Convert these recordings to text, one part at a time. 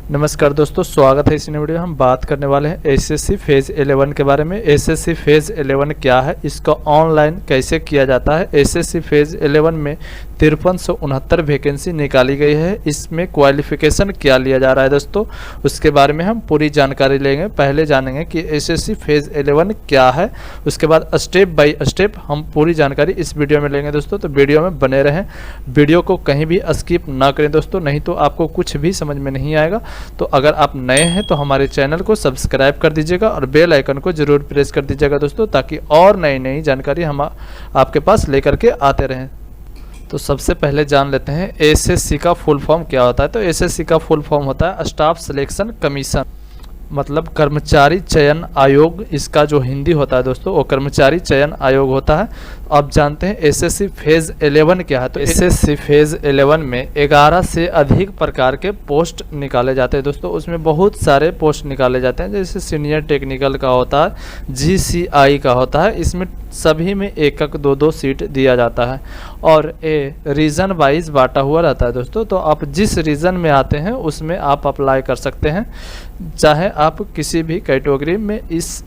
नमस्कार दोस्तों, स्वागत है इस नई वीडियो में। हम बात करने वाले हैं एसएससी फेज़ 11 के बारे में। एसएससी फेज़ 11 क्या है, इसका ऑनलाइन कैसे किया जाता है। एसएससी फेज़ 11 में 5369 वैकेंसी निकाली गई है। इसमें क्वालिफिकेशन क्या लिया जा रहा है दोस्तों, उसके बारे में हम पूरी जानकारी लेंगे। पहले जानेंगे कि एसएससी फेज़ 11 क्या है, उसके बाद स्टेप बाय स्टेप हम पूरी जानकारी इस वीडियो में लेंगे दोस्तों। तो वीडियो में बने रहें, वीडियो को कहीं भी स्किप ना करें दोस्तों, नहीं तो आपको कुछ भी समझ में नहीं आएगा। तो अगर आप नए हैं तो हमारे चैनल को सब्सक्राइब कर दीजिएगा और बेल आइकन को जरूर प्रेस कर दीजिएगा दोस्तों, ताकि और नई जानकारी हम आपके पास लेकर के आते रहें। तो सबसे पहले जान लेते हैं एसएससी का फुल फॉर्म क्या होता है। तो एसएससी का फुल फॉर्म होता है स्टाफ सिलेक्शन कमीशन, मतलब कर्मचारी चयन आयोग। इसका जो हिंदी होता है दोस्तों वो कर्मचारी चयन आयोग होता है। अब जानते हैं एसएससी फेज़ 11 क्या है। तो एसएससी फेज़ 11 में 11 से अधिक प्रकार के पोस्ट निकाले जाते हैं दोस्तों। उसमें बहुत सारे पोस्ट निकाले जाते हैं, जैसे सीनियर टेक्निकल का होता है, जीसीआई का होता है। इसमें सभी में एक एक दो सीट दिया जाता है और ये रीजन वाइज बांटा हुआ रहता है दोस्तों। तो आप जिस रीजन में आते हैं उसमें आप अप्लाई कर सकते हैं, चाहे आप किसी भी कैटेगरी में। इस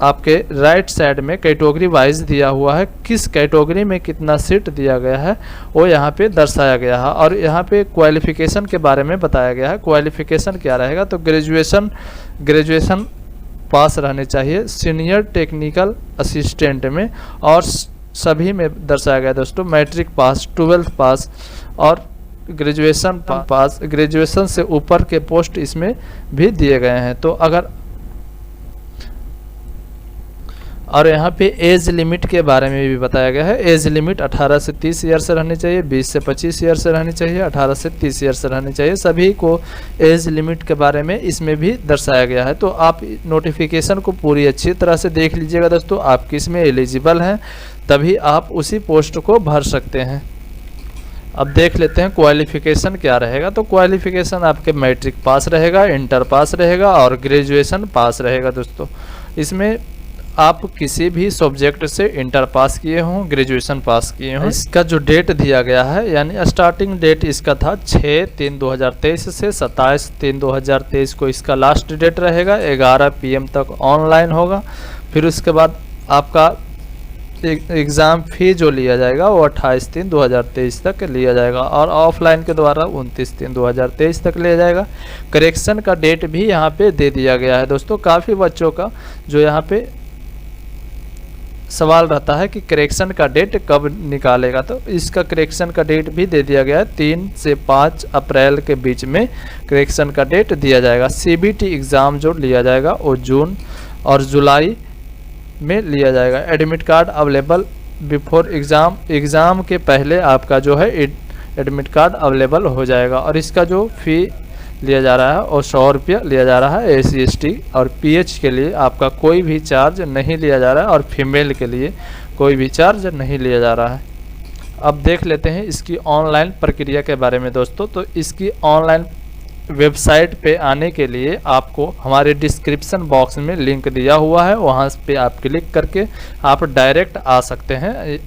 आपके राइट साइड में कैटेगरी वाइज दिया हुआ है, किस कैटेगरी में कितना सीट दिया गया है वो यहाँ पे दर्शाया गया है। और यहाँ पे क्वालिफिकेशन के बारे में बताया गया है। क्वालिफिकेशन क्या रहेगा, तो ग्रेजुएशन पास रहने चाहिए सीनियर टेक्निकल असिस्टेंट में, और सभी में दर्शाया गया दोस्तों मैट्रिक पास, 12th पास और ग्रेजुएशन पास। ग्रेजुएशन से ऊपर के पोस्ट इसमें भी दिए गए हैं। तो अगर और यहाँ पे एज लिमिट के बारे में भी बताया गया है। एज लिमिट 18 से 30 ईयर से रहनी चाहिए, 20 से 25 ईयर से रहनी चाहिए, 18 से 30 ईयर से रहनी चाहिए। सभी को एज लिमिट के बारे में इसमें भी दर्शाया गया है। तो आप नोटिफिकेशन को पूरी अच्छी तरह से देख लीजिएगा दोस्तों। आप किस में एलिजिबल हैं, तभी आप उसी पोस्ट को भर सकते हैं। अब देख लेते हैं क्वालिफिकेशन क्या रहेगा। तो क्वालिफिकेशन आपके मैट्रिक पास रहेगा, इंटर पास रहेगा और ग्रेजुएशन पास रहेगा दोस्तों। इसमें आप किसी भी सब्जेक्ट से इंटर पास किए हों, ग्रेजुएशन पास किए हों। इसका जो डेट दिया गया है, यानी स्टार्टिंग डेट इसका था 6/3/2023 से 27/3/2023 को इसका लास्ट डेट रहेगा। 11 PM तक ऑनलाइन होगा। फिर उसके बाद आपका एग्ज़ाम फी जो लिया जाएगा वो 28/3/2023 तक लिया जाएगा और ऑफलाइन के द्वारा 29/3/2023 तक लिया जाएगा। करेक्शन का डेट भी यहाँ पे दे दिया गया है दोस्तों। काफ़ी बच्चों का जो यहाँ पे सवाल रहता है कि करेक्शन का डेट कब निकालेगा, तो इसका करेक्शन का डेट भी दे दिया गया है। 3 से 5 अप्रैल के बीच में करेक्शन का डेट दिया जाएगा। सीबीटी एग्ज़ाम जो लिया जाएगा वो जून और जुलाई में लिया जाएगा। Admit card available before exam के पहले आपका जो है एडमिट कार्ड अवेलेबल हो जाएगा। और इसका जो फ़ी लिया जा रहा है और 100 रुपया लिया जा रहा है। SC/ST और PH के लिए आपका कोई भी चार्ज नहीं लिया जा रहा है और फीमेल के लिए कोई भी चार्ज नहीं लिया जा रहा है। अब देख लेते हैं इसकी ऑनलाइन प्रक्रिया के बारे में दोस्तों। तो इसकी ऑनलाइन वेबसाइट पे आने के लिए आपको हमारे डिस्क्रिप्शन बॉक्स में लिंक दिया हुआ है, वहाँ पे आप क्लिक करके आप डायरेक्ट आ सकते हैं,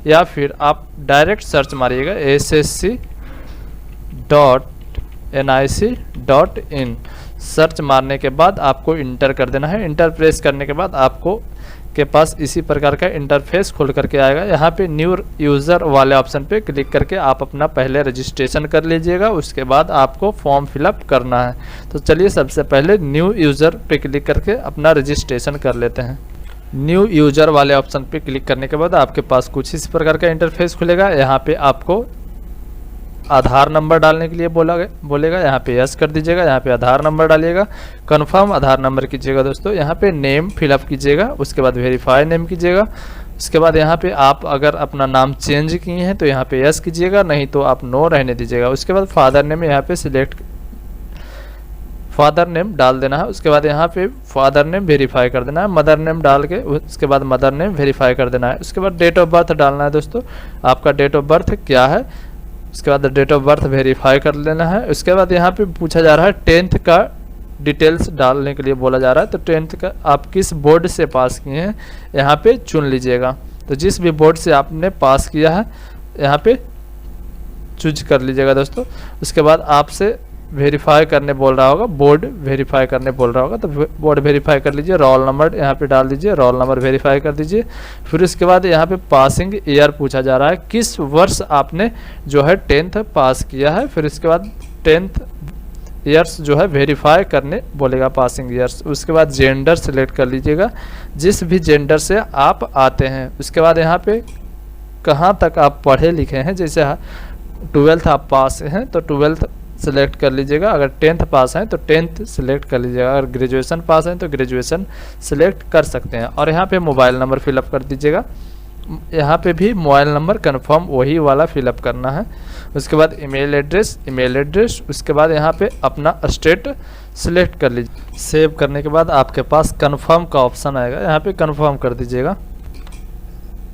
या फिर आप डायरेक्ट सर्च मारिएगा ssc.nic.in। सर्च मारने के बाद आपको इंटर कर देना है। इंटर प्रेस करने के बाद आपको के पास इसी प्रकार का इंटरफेस खुल करके आएगा। यहाँ पे न्यू यूज़र वाले ऑप्शन पे क्लिक करके आप अपना पहले रजिस्ट्रेशन कर लीजिएगा। उसके बाद आपको फॉर्म फिलअप करना है। तो चलिए सबसे पहले न्यू यूज़र पे क्लिक करके अपना रजिस्ट्रेशन कर लेते हैं। न्यू यूज़र वाले ऑप्शन पे क्लिक करने के बाद आपके पास कुछ इस प्रकार का इंटरफेस खुलेगा। यहाँ पे आपको आधार नंबर डालने के लिए बोलेगा। यहाँ पे यस कर दीजिएगा, यहाँ पे आधार नंबर डालिएगा, कंफर्म आधार नंबर कीजिएगा दोस्तों। यहाँ पे नेम फिलअप कीजिएगा, उसके बाद वेरीफाई नेम कीजिएगा। उसके बाद यहाँ पे आप अगर अपना नाम चेंज किए हैं तो यहाँ पे यस कीजिएगा, नहीं तो आप नो रहने दीजिएगा। उसके बाद फादर नेम यहाँ पे सिलेक्ट फादर नेम डाल देना है। उसके बाद यहाँ पे फादर नेम वेरीफाई कर देना है, मदर नेम डाल के उसके बाद मदर नेम वेरीफाई कर देना है। उसके बाद डेट ऑफ बर्थ डालना है दोस्तों, आपका डेट ऑफ बर्थ क्या है। उसके बाद डेट ऑफ बर्थ वेरीफाई कर लेना है। उसके बाद यहाँ पे पूछा जा रहा है 10th का डिटेल्स डालने के लिए बोला जा रहा है। तो 10th का आप किस बोर्ड से पास किए हैं यहाँ पे चुन लीजिएगा। तो जिस भी बोर्ड से आपने पास किया है यहाँ पे चूज कर लीजिएगा दोस्तों। उसके बाद आपसे वेरीफाई करने बोल रहा होगा, बोर्ड वेरीफाई करने बोल रहा होगा, तो बोर्ड वेरीफाई कर लीजिए। रोल नंबर यहाँ पे डाल दीजिए, रोल नंबर वेरीफाई कर दीजिए। फिर उसके बाद यहाँ पे पासिंग ईयर पूछा जा रहा है, किस वर्ष आपने जो है 10th पास किया है। फिर इसके बाद 10th ईयर्स जो है वेरीफाई करने बोलेगा, पासिंग ईयर्स। उसके बाद जेंडर सेलेक्ट कर लीजिएगा, जिस भी जेंडर से आप आते हैं। उसके बाद यहाँ पे कहाँ तक आप पढ़े लिखे हैं, जैसे 12th आप पास हैं तो 12th सेलेक्ट कर लीजिएगा, अगर 10th पास हैं तो 10th सेलेक्ट कर लीजिएगा, अगर ग्रेजुएशन पास हैं तो ग्रेजुएशन सेलेक्ट कर सकते हैं। और यहाँ पे मोबाइल नंबर फिलअप कर दीजिएगा, यहाँ पे भी मोबाइल नंबर कंफर्म वही वाला फिलअप करना है। उसके बाद ईमेल एड्रेस, उसके बाद यहाँ पे अपना स्टेट सेलेक्ट कर लीजिए। सेव करने के बाद आपके पास कंफर्म का ऑप्शन आएगा, यहाँ पे कंफर्म कर दीजिएगा।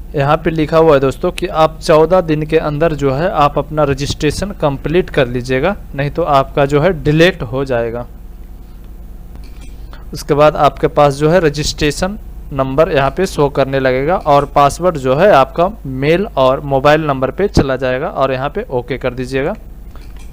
यहाँ पे लिखा हुआ है दोस्तों कि आप 14 दिन के अंदर जो है आप अपना रजिस्ट्रेशन कंप्लीट कर लीजिएगा, नहीं तो आपका जो है डिलीट हो जाएगा। उसके बाद आपके पास जो है रजिस्ट्रेशन नंबर यहाँ पे शो करने लगेगा और पासवर्ड जो है आपका मेल और मोबाइल नंबर पे चला जाएगा और यहाँ पे ओके कर दीजिएगा।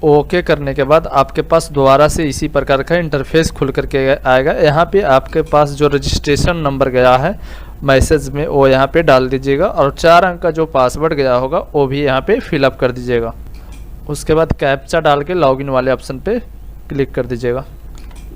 ओके करने के बाद आपके पास दोबारा से इसी प्रकार का इंटरफेस खुल करके आएगा। यहाँ पे आपके पास जो रजिस्ट्रेशन नंबर गया है मैसेज में वो यहाँ पे डाल दीजिएगा और 4 अंक का जो पासवर्ड गया होगा वो भी यहाँ पे फिलअप कर दीजिएगा। उसके बाद कैप्चा डाल के लॉगिन वाले ऑप्शन पे क्लिक कर दीजिएगा।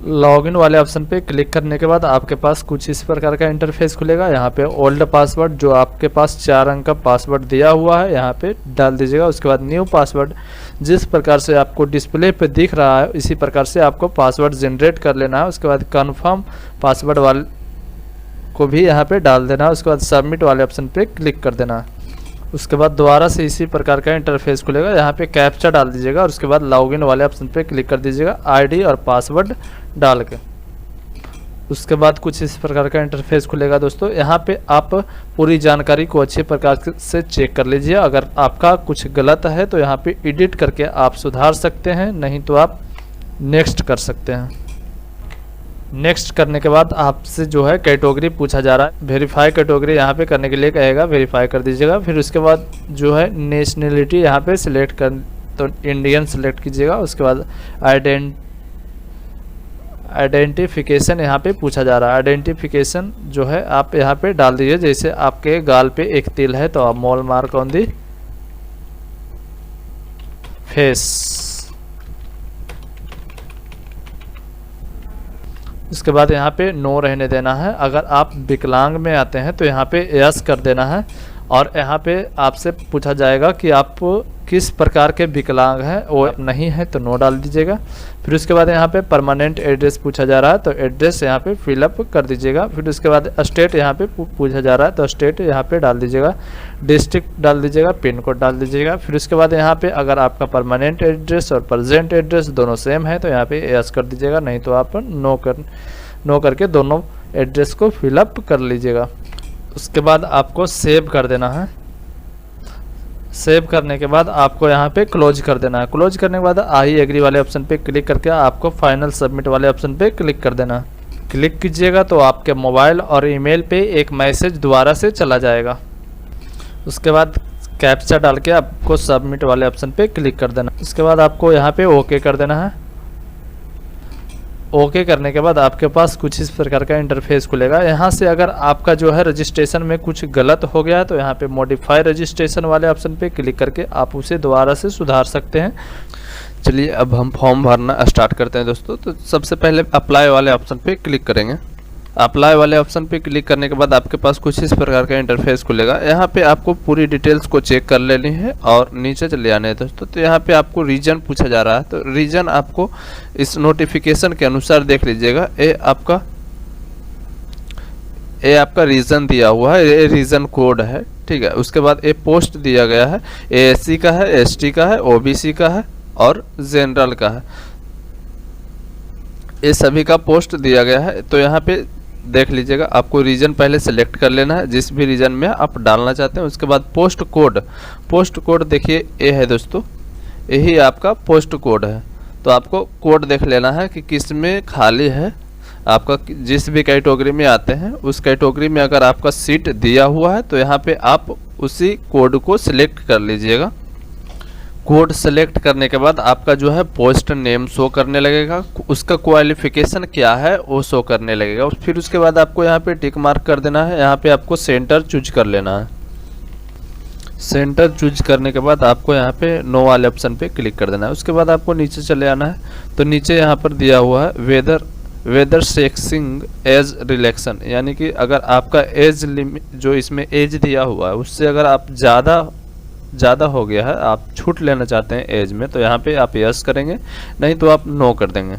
लॉगिन वाले ऑप्शन पे क्लिक करने के बाद आपके पास कुछ इस प्रकार का इंटरफेस खुलेगा। यहाँ पे ओल्ड पासवर्ड जो आपके पास 4 अंक का पासवर्ड दिया हुआ है यहाँ पे डाल दीजिएगा। उसके बाद न्यू पासवर्ड, जिस प्रकार से आपको डिस्प्ले पे दिख रहा है इसी प्रकार से आपको पासवर्ड जनरेट कर लेना है। उसके बाद कन्फर्म पासवर्ड वाले को भी यहाँ पे डाल देना है। उसके बाद सबमिट वाले ऑप्शन पे क्लिक कर देना है। उसके बाद दोबारा से इसी प्रकार का इंटरफेस खुलेगा, यहाँ पे कैप्चा डाल दीजिएगा और उसके बाद लॉगिन वाले ऑप्शन पे क्लिक कर दीजिएगा आईडी और पासवर्ड डाल के। उसके बाद कुछ इस प्रकार का इंटरफेस खुलेगा दोस्तों। यहाँ पे आप पूरी जानकारी को अच्छे प्रकार से चेक कर लीजिए। अगर आपका कुछ गलत है तो यहाँ पे एडिट करके आप सुधार सकते हैं, नहीं तो आप नेक्स्ट कर सकते हैं। नेक्स्ट करने के बाद आपसे जो है कैटेगरी पूछा जा रहा है, वेरीफाई कैटेगरी यहाँ पे करने के लिए कहेगा, वेरीफाई कर दीजिएगा। फिर उसके बाद जो है नेशनलिटी यहाँ पे सिलेक्ट कर, तो इंडियन सेलेक्ट कीजिएगा। उसके बाद आइडेंटिफिकेशन यहाँ पे पूछा जा रहा है, आइडेंटिफिकेशन जो है आप यहाँ पे डाल दीजिए। जैसे आपके गाल पे एक तिल है तो आप mall mark on the face. उसके बाद यहाँ पे नो रहने देना है। अगर आप विकलांग में आते हैं तो यहाँ पे यस कर देना है और यहाँ पे आपसे पूछा जाएगा कि आप किस प्रकार के विकलांग हैं, वो नहीं है तो नो डाल दीजिएगा। फिर उसके बाद यहाँ पे परमानेंट एड्रेस पूछा जा रहा है तो एड्रेस यहाँ पे फिलअप कर दीजिएगा। फिर उसके बाद स्टेट यहाँ पे पूछा जा रहा है तो स्टेट यहाँ पे डाल दीजिएगा, डिस्ट्रिक्ट डाल दीजिएगा, पिन कोड डाल दीजिएगा। फिर उसके बाद यहाँ पे अगर आपका परमानेंट एड्रेस और प्रेजेंट एड्रेस दोनों सेम है तो यहाँ पे यस कर दीजिएगा, नहीं तो आप नो करके दोनों एड्रेस को फिलअप कर लीजिएगा। उसके बाद आपको सेव कर देना है। सेव करने के बाद आपको यहाँ पे क्लोज कर देना है। क्लोज करने के बाद आई एग्री वाले ऑप्शन पे क्लिक करके आपको फाइनल सबमिट वाले ऑप्शन पे क्लिक कर देना है। क्लिक कीजिएगा तो आपके मोबाइल और ईमेल पे एक मैसेज दोबारा से चला जाएगा। उसके बाद कैप्चा डाल के आपको सबमिट वाले ऑप्शन पे क्लिक कर देना। उसके बाद आपको यहाँ पे ओके कर देना है। ओके करने के बाद आपके पास कुछ इस प्रकार का इंटरफेस खुलेगा। यहाँ से अगर आपका जो है रजिस्ट्रेशन में कुछ गलत हो गया है तो यहाँ पे मॉडिफाई रजिस्ट्रेशन वाले ऑप्शन पे क्लिक करके आप उसे दोबारा से सुधार सकते हैं। चलिए अब हम फॉर्म भरना स्टार्ट करते हैं दोस्तों। तो सबसे पहले अप्लाई वाले ऑप्शन पे क्लिक करेंगे। अप्लाई वाले ऑप्शन पे क्लिक करने के बाद आपके पास कुछ इस प्रकार का इंटरफेस खुलेगा। यहाँ पे आपको पूरी डिटेल्स को चेक कर लेनी है और नीचे चले आने हैं दोस्तों। तो यहाँ पे आपको रीजन पूछा जा रहा है तो रीजन आपको इस नोटिफिकेशन के अनुसार देख लीजिएगा। ये आपका रीजन दिया हुआ है, ये रीजन कोड है, ठीक है। उसके बाद ये पोस्ट दिया गया है, ये SC का है, ST का है, OBC का है और जनरल का है। ये सभी का पोस्ट दिया गया है। तो यहाँ पे देख लीजिएगा, आपको रीजन पहले सेलेक्ट कर लेना है जिस भी रीजन में आप डालना चाहते हैं। उसके बाद पोस्ट कोड देखिए ये है दोस्तों, यही आपका पोस्ट कोड है। तो आपको कोड देख लेना है कि किस में खाली है। आपका जिस भी कैटेगरी में आते हैं उस कैटेगरी में अगर आपका सीट दिया हुआ है तो यहाँ पे आप उसी कोड को सिलेक्ट कर लीजिएगा। कोड सेलेक्ट करने के बाद आपका जो है पोस्ट नेम शो करने लगेगा, उसका क्वालिफिकेशन क्या है वो शो करने लगेगा। फिर उसके बाद आपको यहाँ पे टिक मार्क कर देना है, यहाँ पे आपको सेंटर चूज कर लेना है। सेंटर चूज करने के बाद आपको यहाँ पे नो वाले ऑप्शन पे क्लिक कर देना है। उसके बाद आपको नीचे चले आना है, तो नीचे यहाँ पर दिया हुआ है वेदर सेक्सिंग एज रिलेक्शन, यानी कि अगर आपका एज लिमिट जो इसमें एज दिया हुआ है उससे अगर आप ज़्यादा हो गया है, आप छूट लेना चाहते हैं एज में, तो यहाँ पे आप यस करेंगे, नहीं तो आप नो कर देंगे।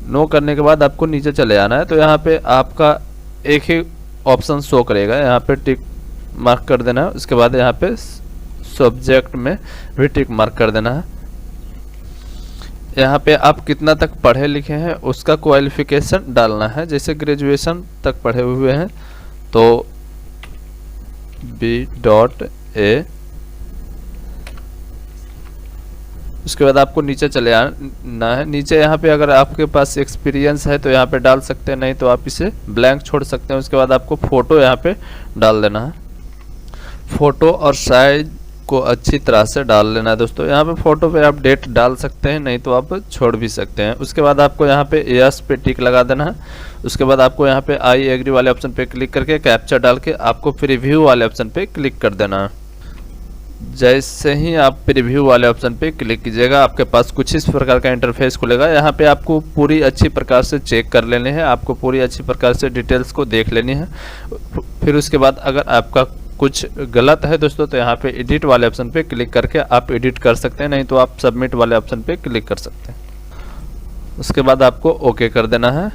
नो करने के बाद आपको नीचे चले आना है, तो यहाँ पे आपका एक ही ऑप्शन शो करेगा, यहाँ पे टिक मार्क कर देना है। उसके बाद यहाँ पे सब्जेक्ट में भी टिक मार्क कर देना है। यहाँ पे आप कितना तक पढ़े लिखे हैं उसका क्वालिफिकेशन डालना है, जैसे ग्रेजुएशन तक पढ़े हुए हैं तो B.A। उसके बाद आपको नीचे चले आना है। नीचे यहाँ पे अगर आपके पास एक्सपीरियंस है तो यहाँ पे डाल सकते हैं, नहीं तो आप इसे ब्लैंक छोड़ सकते हैं। उसके बाद आपको फ़ोटो यहाँ पे डाल देना है, फ़ोटो और साइज को अच्छी तरह से डाल लेना है दोस्तों। यहाँ पे फ़ोटो पे आप डेट डाल सकते हैं, नहीं तो आप छोड़ भी सकते हैं। उसके बाद आपको यहाँ पे यस पे टिक लगा देना है। उसके बाद आपको यहाँ पे आई एग्री वाले ऑप्शन पे क्लिक करके कैप्चा डाल के आपको प्रीव्यू वाले ऑप्शन पे क्लिक कर देना है। जैसे ही आप प्रीव्यू वाले ऑप्शन पे क्लिक कीजिएगा, आपके पास कुछ इस प्रकार का इंटरफेस खुलेगा। यहाँ पे आपको पूरी अच्छी प्रकार से चेक कर लेने हैं, आपको पूरी अच्छी प्रकार से डिटेल्स को देख लेनी है। फिर उसके बाद अगर आपका कुछ गलत है दोस्तों, तो यहाँ पे एडिट वाले ऑप्शन पे क्लिक करके आप एडिट कर सकते हैं, नहीं तो आप सबमिट वाले ऑप्शन पे क्लिक कर सकते हैं। उसके बाद आपको ओके कर देना है।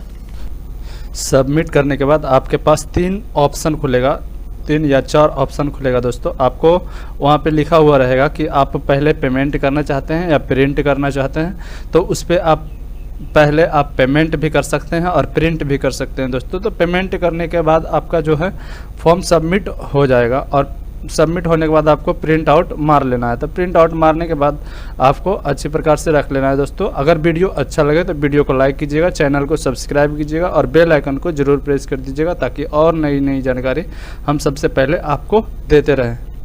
सबमिट करने के बाद आपके पास 3 ऑप्शन खुलेगा, 3 या 4 ऑप्शन खुलेगा दोस्तों। आपको वहाँ पे लिखा हुआ रहेगा कि आप पहले पेमेंट करना चाहते हैं या प्रिंट करना चाहते हैं, तो उस पर आप पहले आप पेमेंट भी कर सकते हैं और प्रिंट भी कर सकते हैं दोस्तों। तो पेमेंट करने के बाद आपका जो है फॉर्म सबमिट हो जाएगा, और सबमिट होने के बाद आपको प्रिंट आउट मार लेना है। तो प्रिंट आउट मारने के बाद आपको अच्छी प्रकार से रख लेना है दोस्तों। अगर वीडियो अच्छा लगे तो वीडियो को लाइक कीजिएगा, चैनल को सब्सक्राइब कीजिएगा और बेल आइकन को ज़रूर प्रेस कर दीजिएगा, ताकि और नई जानकारी हम सबसे पहले आपको देते रहें।